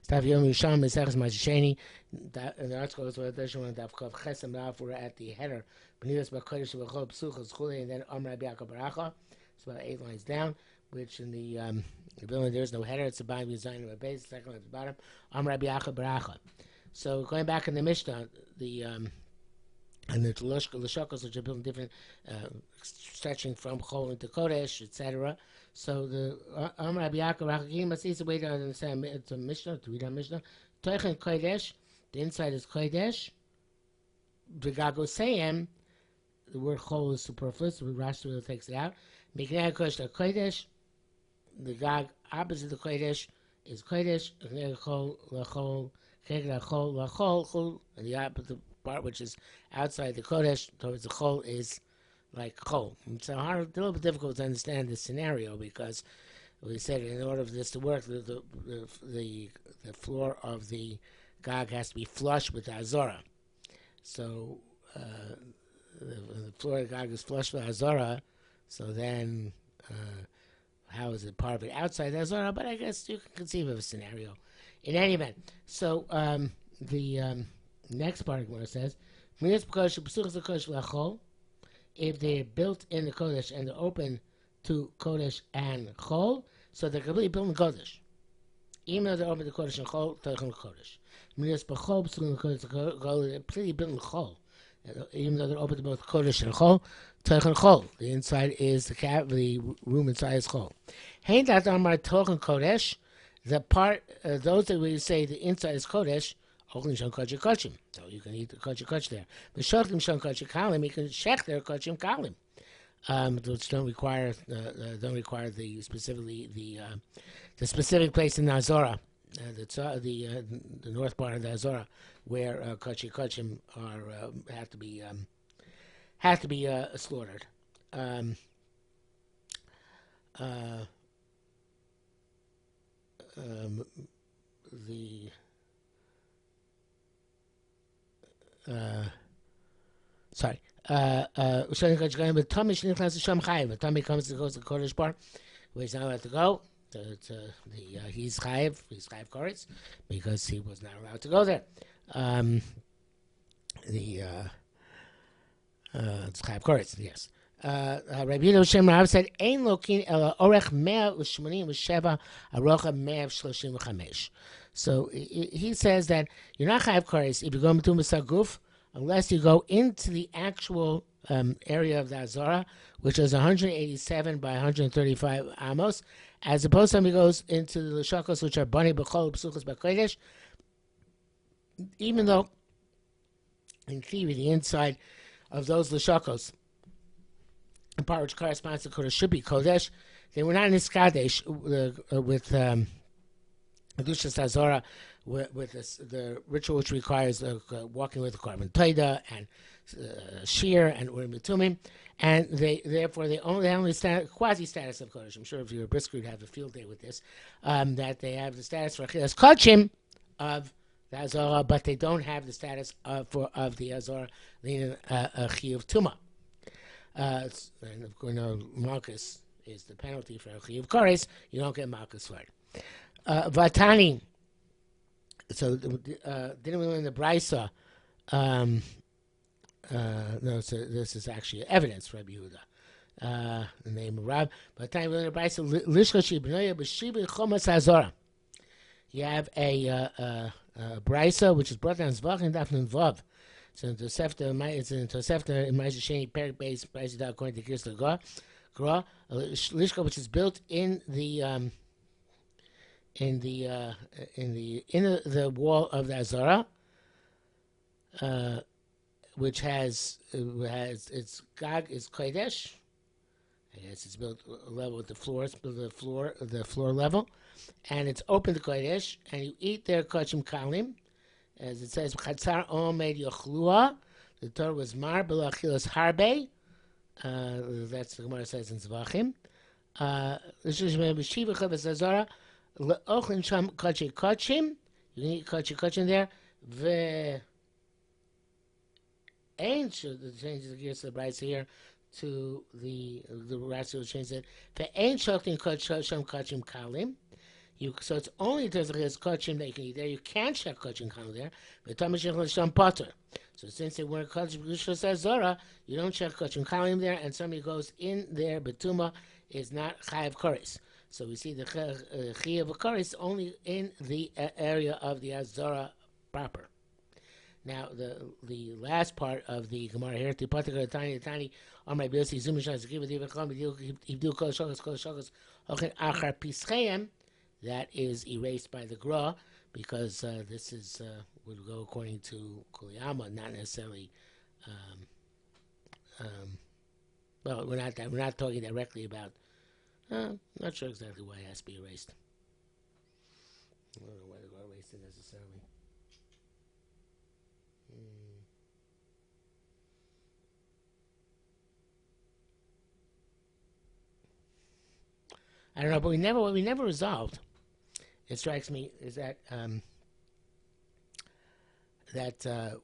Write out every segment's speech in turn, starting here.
Stav Yom Yerushalmi Mesechus Sheni. The article is where there's one Daf Kav Chesem Rav. We're at the header. B'niyos B'Kodesh V'Chol Psuchos Chulei, and then Amar Rabbi Yaakov Baracha. It's about 8 lines down. Which in the building there is no header. It's a bottom design of a base. Second at the bottom. Amar Rabbi Yaakov Baracha. So going back in the Mishnah, the and the Lashokos, which are built in different, stretching from Chol into Kodesh, etc. So the Amar Rabbi Yaakov Baracha, must easy way to understand it's a Mishnah, to read our Mishnah. Toichen Kodesh, the inside is Kodesh. The Gagosayim, the word Chol is superfluous. Rashi really takes it out. Miknei Kodesh Kodesh. The Gag opposite the Kodesh is Kodesh. Chol Lachol. And the opposite part, which is outside the Kodesh, towards the Chol, is like Chol. It's a little bit difficult to understand this scenario because we said in order for this to work, the floor of the Gag has to be flush with the Azora. So the floor of the Gag is flush with Azora. So then, how is it part of it outside the Azora? But I guess you can conceive of a scenario. In any event, so the next part of the says, if they're built in the Kodesh and they're open to Kodesh and Chol, so they're completely built in Kodesh. Even though they're open to Kodesh and Chol, they're in Kodesh. They're completely built in Chol. Even though they're open to both Kodesh and Chol, Chol. The inside is the room inside is Chol. Hein dat amar Tochen Kodesh. The part, those that we say the inside is Kodesh, so you can eat the Kodesh Kodesh there. But Shochim Shon Kodesh Kalim, you can check their Kodesh Kalim, which don't require the specific place in the Azora, the north part of the Azora, where Kodesh Kodesh are have to be slaughtered. But Tommy comes to goes to the Kodesh bar, where he's not allowed to go. He's chayiv koretz because he was not allowed to go there. It's chayiv koretz, yes. Rabbi Yerushalmi Rav said, "Ein lokin ela orech 187 arocha 135." So he says that you're not chayav koretz if you go into Misaguf unless you go into the actual area of the Azara, which is 187 by 135 amos, as opposed to somebody goes into the Lashakos, which are bani b'chol psuchos b'kodesh. Even though, in theory, the inside of those Lashakos, the part which corresponds to Kodesh should be Kodesh, they were not in Iskadesh with Kedushas Azora, with the ritual which requires walking with the Korban Toida and Shir and Urim Tumim, and they only quasi status of Kodesh. I'm sure if you're a brisker, you'd have a field day with this. That they have the status for Achilas Kodshim of the Azora, but they don't have the status of the Azora leaning Chiyuv Tumah. And of course, Malchus is the penalty for Chiyuv Koretz. You don't get Malchus for it. Vatani. So didn't we learn the Brisa? No, so this is actually evidence for Rabbi Yehuda. The name of Rab. Vatani we learn the Brisa. Lishchoshi b'noya b'shibi chomas hazora. You have a Brisa which is brought down Zvach Daf Nun Vav. So in Tosefta, it's in Tosefta in Sheni Perik Beis Brisa according to Kirs Gra, Lishka, which is built in the wall of the Azara, which has its Gag is Kodesh. I guess it's built level with the floor level, and it's open to Kodesh, and you eat their Kodshim Kalim. As it says, "Chatzar omed yochlua." The Torah was mar b'lachilas harbe. That's the Gemara says in Zvachim. B'shiva chavis azara le'ochlin sham kachi kachim. You can eat kachi kachim there. Ve'ein the changes the gears of the Brisa here to the Rashi will change it. Ve'ein shochlin kach sham kachim kalim. So it's only in terms of his kachim that you can eat there. You can't check kachim kalim there. But tamashich l'sham potter. So since they weren't kachim b'shus zara, you don't check kachim kalim there, and somebody goes in there, betuma is not chayav kares. So we see the chayav kares only in the area of the azara proper. Now the last part of the Gemara here, the particular tiny on my bills, he's zooming shots, give it even come, he do kol shokos, okay, achar pischayim. That is erased by the Gra because this is would go according to Kuliyama, not necessarily. Well, we're not talking directly about. Not sure exactly why it has to be erased. I don't know why the Gra erased it necessarily. I don't know, but we never resolved. It strikes me is that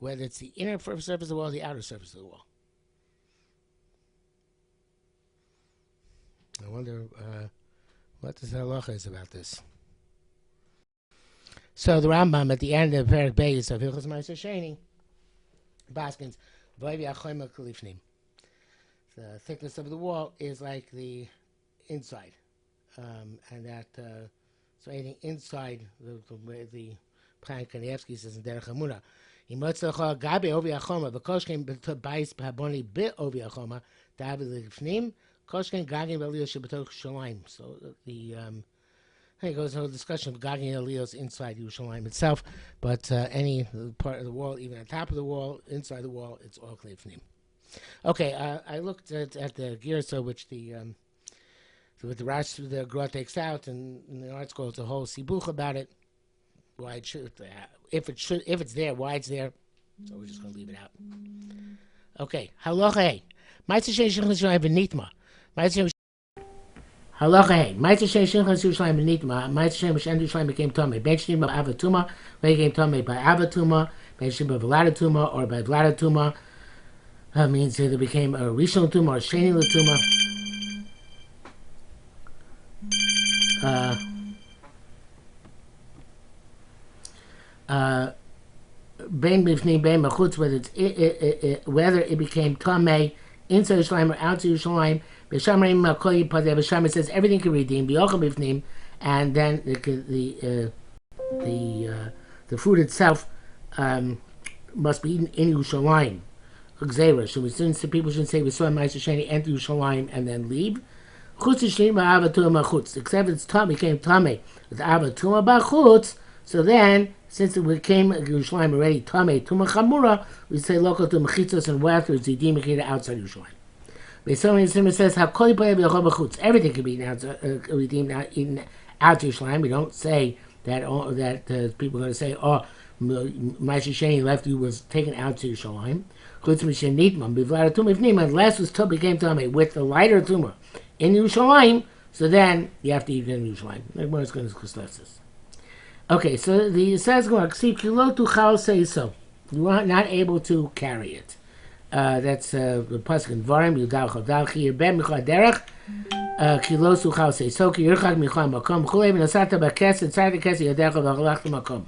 whether it's the inner surface of the wall or the outer surface of the wall. I wonder what the halacha is about this. So the Rambam at the end of Perek Beis of Hilchos Ma'aser Sheni, Baskins, the thickness of the wall is like the inside, and that. So anything inside the plan Kanievsky says in Derech Hamuna. He motzach gabe ovi achoma. V'koshken b'bayis b'haboni b'ovi achoma. David l'fnim. Koshken gagin v'aliyos shebetoch Yerushalmi. So it goes into a discussion of gagin aliyos inside Yerushalmi itself, but any part of the wall, even on top of the wall, inside the wall, it's all klefnim. Okay, I looked at the Girsa, which with the Rash the Gra takes out, and the article it's a whole sibuch about it. Why it should, if it's there, why it's there. So we're just gonna leave it out. Okay, halacha. Ma'aser Sheni Shulchan Yerushalmi v'nitma. Halacha. Ma'aser Sheni Shulchan Yerushalmi v'nitma. Ma'aser Sheni Shulchan Yerushalmi became tamei. Ben Sheni by avatuma. When he became tamei by avatuma. Ben Sheni by vladatuma or by vladatuma. That means either became a rishon tuma or sheni l'tuma. Bein b'fnei bein b'chutz, whether it became tamei inside Yerushalayim or outside Yerushalayim. B'shamrim kol yipadeh. B'shamrim says everything can redeem. B'yochel b'fnim, and then the food itself must be eaten in Yerushalayim. Gzeira. So people shouldn't say we saw Ma'aser Sheni enter Yerushalayim and then leave. Chutz Sheni ba'avatuma b'chutz. Except it's became tamei with avatuma b'chutz. So then, since it became Yerushalayim already tamei tuma chamura, we say local to mechitzos and afterwards redeem it outside Yerushalayim. Beisonim says hakol yipadeh b'yochel b'chutz. Everything can be redeemed eaten out Yerushalayim. We don't say that people are going to say, oh, Ma'aser Sheni left you was taken out to Yerushalayim. Unless was became tamei with the lighter tumor in Yerushalayim, so then you have to eat it in Yerushalayim. Everyone's going to discuss this. Okay, so it says you are not able to carry it. That's the pasuk in Dvarim. Yudal chodal chiyir ben michal derech kilo tuchal seiso ki yirchak michal makom chulei v'nosata b'kes inside the kes yadecha v'achalach makom.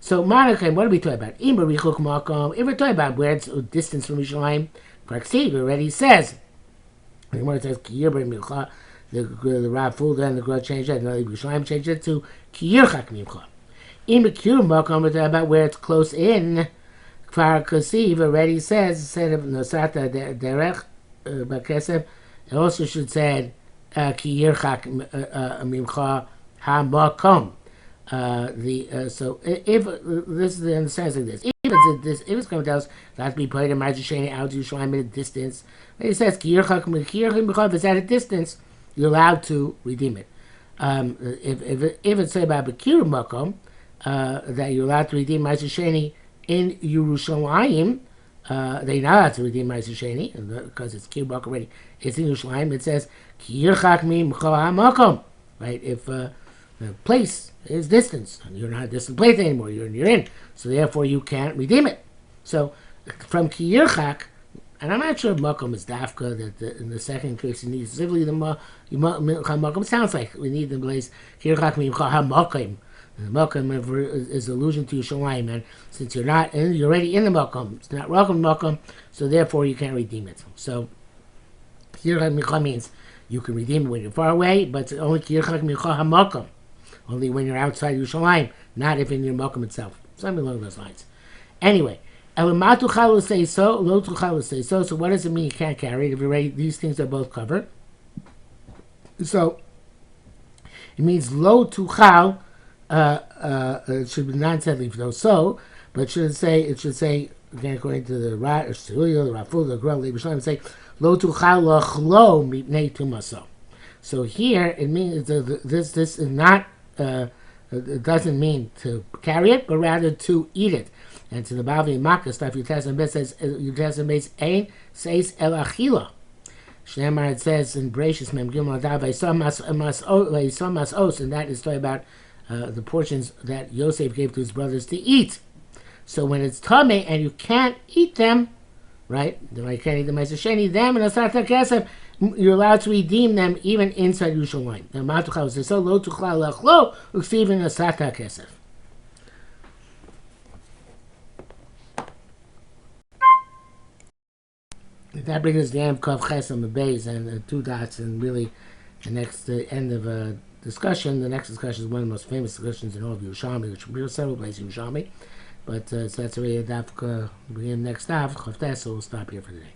So, what are we talking about? If we're talking about where it's a distance from Yerushalayim, Praksiv already says. The Gemara says, the Rav Fulda and the Gra changed that, and the Yerushalayim changed it to Kiyirchak Mimcha. In Bekir Makom, we're talking about where it's close in. Kfar Kasiv already says, instead of Nosata Derech Bakesef, it also should say Kiyirchak Mimcha HaMakom. So if this is the understanding of this, if it's going to tell us it has to be played in Ma'aser Sheni out to Yerushalayim at a distance, it says if it's at a distance, you're allowed to redeem it. If it's say about Bekir Makom that you're allowed to redeem Ma'aser Sheni in Yerushalayim, they're not allowed to redeem Ma'aser Sheni because it's Kir Makom already. It's in Yerushalayim. It says Kiyirchak Mimcha HaMakom, right? If the place is distance, and you're not a distant place anymore. You're in. So therefore, you can't redeem it. So from Kiyirchak, and I'm not sure Makom is Dafka, that in the second case you need specifically the Makom. Sounds like we need the place Kirchak Mimcha HaMakom. The Makom is allusion to Yerushalmi, and since you're already in the Makom, it's not welcome Makom, so therefore you can't redeem it. So Kirchak Mimcha means you can redeem it when you're far away, but it's only Kirchak Mimcha HaMakom, only when you're outside Yerushalmi, not if in your Makom itself. Something along those lines. Anyway. Elamatu say so, lo tuchalu say so. So what does it mean you can't carry it? If you're ready, these things are both covered. So it means lo tuchal. It should be non-deadly for those. So, but it should say again according to the Raful, the Grel, the Yerushalmi, say lo tuchal lachlo mipnei tumaso. So here it means this is not. It doesn't mean to carry it, but rather to eat it. And to the Bavi Makkah stuff, Yudtes Bet says Yudtes Ein says El Achila. Shneimar it says in Bereshis Mem Gimel Adav Vayisam Os, and that is talking about the portions that Yosef gave to his brothers to eat. So when it's Tameh and you can't eat them, right? You can't eat them as a Sheni, them and Asata Kesef, you're allowed to redeem them even inside Yerushalmi. Now Matuchal says so Lo Tuchal Lachlo Uksiv Asata Kesef. That brings us to the end of Kav Ches on the base and 2 dots, and really the end of a discussion. The next discussion is one of the most famous discussions in all of Yerushalmi, which will be several places in Yerushalmi. But so that's already a daf, begin next daf, Chav Tes, so we'll stop here for today.